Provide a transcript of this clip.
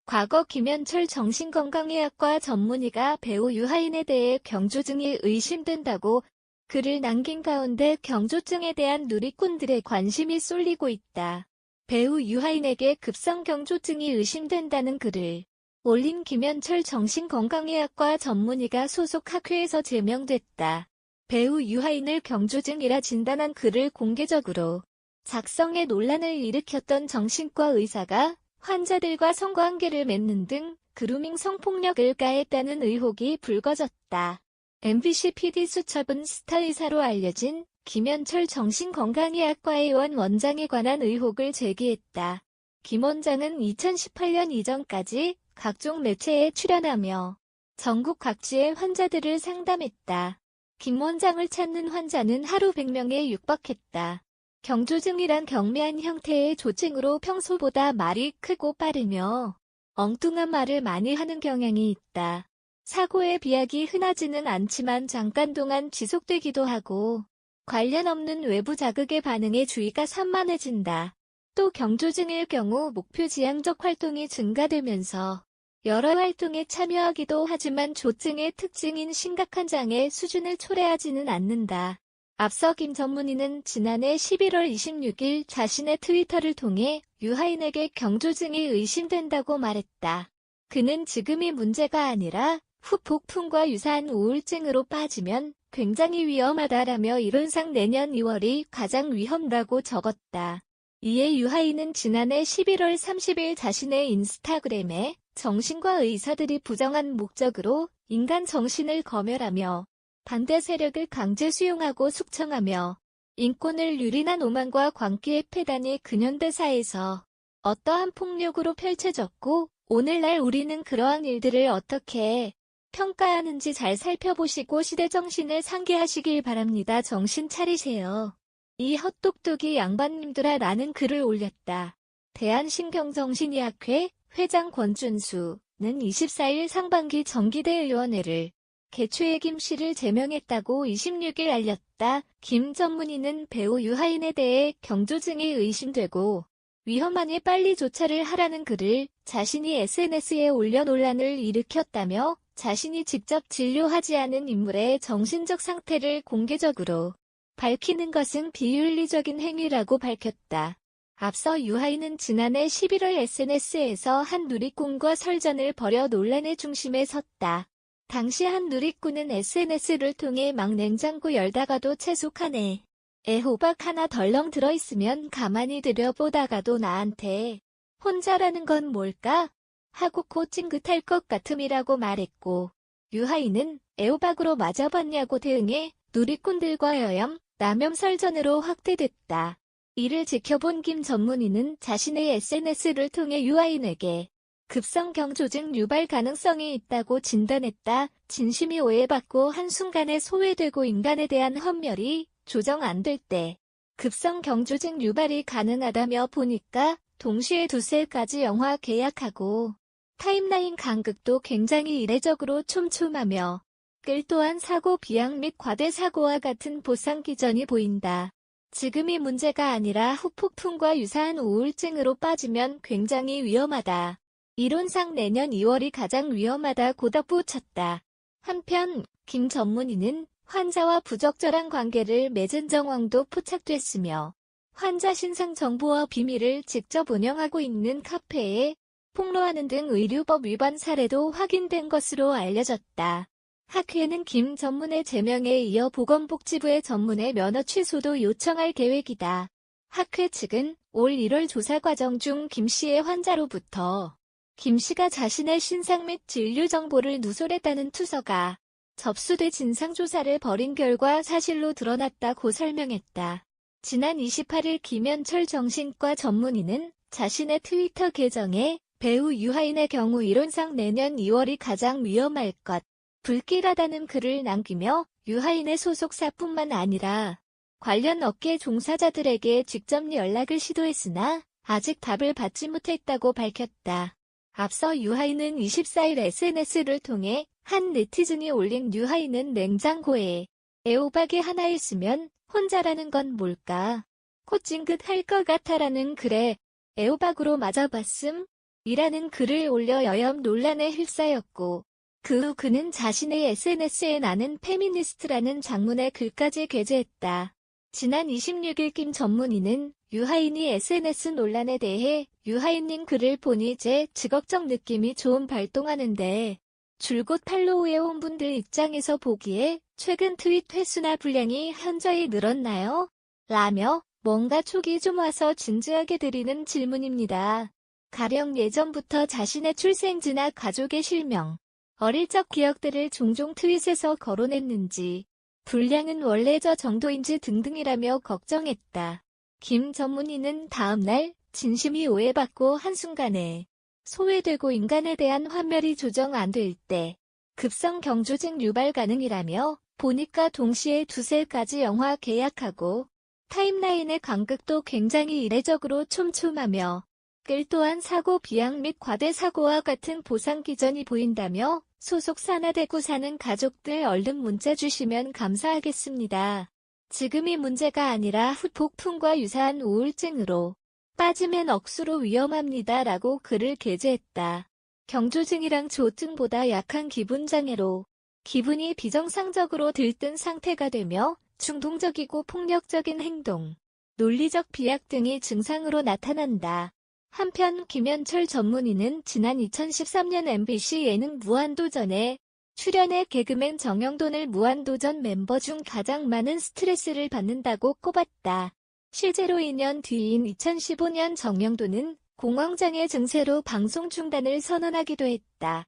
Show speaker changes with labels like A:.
A: 과거 김현철 정신건강의학과 전문의가 배우 유하인에 대해 경조증이 의심된다고 글을 남긴 가운데 경조증에 대한 누리꾼들의 관심이 쏠리고 있다. 배우 유하인에게 급성 경조증이 의심된다는 글을 올린 김현철 정신건강의학과 전문의가 소속 학회에서 제명됐다. 배우 유하인을 경조증이라 진단한 글을 공개적으로 작성해 논란을 일으켰던 정신과 의사가 환자들과 성관계를 맺는 등 그루밍 성폭력을 가했다는 의혹이 불거졌다. MBC PD 수첩은 스타 의사로 알려진 김현철 정신건강의학과의원 원장에 관한 의혹을 제기했다. 김 원장은 2018년 이전까지 각종 매체에 출연하며 전국 각지의 환자들을 상담했다. 김 원장을 찾는 환자는 하루 100명에 육박했다. 경조증이란 경미한 형태의 조증으로 평소보다 말이 크고 빠르며 엉뚱한 말을 많이 하는 경향이 있다. 사고의 비약이 흔하지는 않지만 잠깐 동안 지속되기도 하고 관련 없는 외부 자극에 반응해 주의가 산만해진다. 또 경조증일 경우 목표 지향적 활동이 증가되면서 여러 활동에 참여하기도 하지만 조증의 특징인 심각한 장애 수준을 초래하지는 않는다. 앞서 김 전문의는 지난해 11월 26일 자신의 트위터를 통해 유하인에게 경조증이 의심된다고 말했다. 그는 지금이 문제가 아니라 후폭풍과 유사한 우울증으로 빠지면 굉장히 위험하다라며 이론상 내년 2월이 가장 위험하다고 적었다. 이에 유하인은 지난해 11월 30일 자신의 인스타그램에 정신과 의사들이 부정한 목적으로 인간 정신을 검열하며 반대 세력을 강제 수용하고 숙청하며 인권을 유린한 오만과 광기의 폐단이 근현대사에서 어떠한 폭력으로 펼쳐졌고 오늘날 우리는 그러한 일들을 어떻게 평가하는지 잘 살펴보시고 시대 정신을 상기하시길 바랍니다. 정신 차리세요. 이 헛똑똑이 양반님들아 라는 글을 올렸다. 대한신경정신의학회 회장 권준수는 24일 상반기 정기대 의원회를 개최해 김 씨를 제명했다고 26일 알렸다. 김 전문의는 배우 유하인에 대해 경조증이 의심되고 위험하니 빨리 조처를 하라는 글을 자신이 SNS에 올려 논란을 일으켰다며 자신이 직접 진료하지 않은 인물의 정신적 상태를 공개적으로 밝히는 것은 비윤리적인 행위라고 밝혔다. 앞서 유하인은 지난해 11월 SNS에서 한 누리꾼과 설전을 벌여 논란의 중심에 섰다. 당시 한 누리꾼은 SNS를 통해 막 냉장고 열다가도 채소 칸에 애호박 하나 덜렁 들어있으면 가만히 들여보다가도 나한테 혼자라는 건 뭘까? 하고 코 찡긋할 것 같음이라고 말했고 유하인은 애호박으로 맞아봤냐고 대응해 누리꾼들과 여염, 남염 설전으로 확대됐다. 이를 지켜본 김 전문의는 자신의 SNS를 통해 유하인에게 급성 경조증 유발 가능성이 있다고 진단했다. 진심이 오해받고 한순간에 소외되고 인간에 대한 헌멸이 조정 안 될 때 급성 경조증 유발이 가능하다며 보니까 동시에 두세 가지 영화 계약하고 타임라인 간극도 굉장히 이례적으로 촘촘하며 글 또한 사고 비약 및 과대 사고와 같은 보상 기전이 보인다. 지금이 문제가 아니라 후폭풍과 유사한 우울증으로 빠지면 굉장히 위험하다. 이론상 내년 2월이 가장 위험하다고 덧붙였다. 한편 김 전문의는 환자와 부적절한 관계를 맺은 정황도 포착됐으며 환자 신상 정보와 비밀을 직접 운영하고 있는 카페에 폭로하는 등 의료법 위반 사례도 확인된 것으로 알려졌다. 학회는 김 전문의 제명에 이어 보건복지부의 전문의 면허 취소도 요청할 계획이다. 학회 측은 올 1월 조사 과정 중 김 씨의 환자로부터 김 씨가 자신의 신상 및 진료 정보를 누설했다는 투서가 접수돼 진상조사를 벌인 결과 사실로 드러났다고 설명했다. 지난 28일 김현철 정신과 전문의는 자신의 트위터 계정에 배우 유하인의 경우 이론상 내년 2월이 가장 위험할 것, 불길하다는 글을 남기며 유하인의 소속사뿐만 아니라 관련 업계 종사자들에게 직접 연락을 시도했으나 아직 답을 받지 못했다고 밝혔다. 앞서 유하인은 24일 SNS를 통해 한 네티즌이 올린 유하인은 냉장고에 애호박이 하나 있으면 혼자라는 건 뭘까? 코 찡긋할 것 같아라는 글에 애호박으로 맞아봤음? 이라는 글을 올려 여염 논란에 휩싸였고, 그 후 그는 자신의 SNS에 나는 페미니스트라는 장문의 글까지 게재했다. 지난 26일 김 전문의는 유하인이 SNS 논란에 대해 유하인님 글을 보니 제 직업적 느낌이 좀 발동하는데 줄곧 팔로우해온 분들 입장에서 보기에 최근 트윗 횟수나 분량이 현저히 늘었나요? 라며 뭔가 촉이 좀 와서 진지하게 드리는 질문입니다. 가령 예전부터 자신의 출생지나 가족의 실명, 어릴 적 기억들을 종종 트윗에서 거론했는지 분량은 원래 저 정도인지 등등이라며 걱정했다. 김 전문의는 다음날 진심이 오해받고 한순간에 소외되고 인간에 대한 환멸이 조정 안 될 때 급성 경조증 유발 가능이라며 보니까 동시에 두세 가지 영화 계약하고 타임라인의 간극도 굉장히 이례적으로 촘촘하며 글 또한 사고 비약 및 과대 사고와 같은 보상 기전이 보인다며 소속 산하대구 사는 가족들 얼른 문자 주시면 감사하겠습니다. 지금이 문제가 아니라 후 폭풍과 유사한 우울증으로 빠지면 억수로 위험합니다. 라고 글을 게재했다. 경조증이랑 조증보다 약한 기분장애로 기분이 비정상적으로 들뜬 상태가 되며 충동적이고 폭력적인 행동, 논리적 비약 등이 증상으로 나타난다. 한편 김현철 전문의는 지난 2013년 MBC 예능 무한도전에 출연해 개그맨 정영돈을 무한도전 멤버 중 가장 많은 스트레스를 받는다고 꼽았다. 실제로 2년 뒤인 2015년 정영돈은 공황장애 증세로 방송 중단을 선언하기도 했다.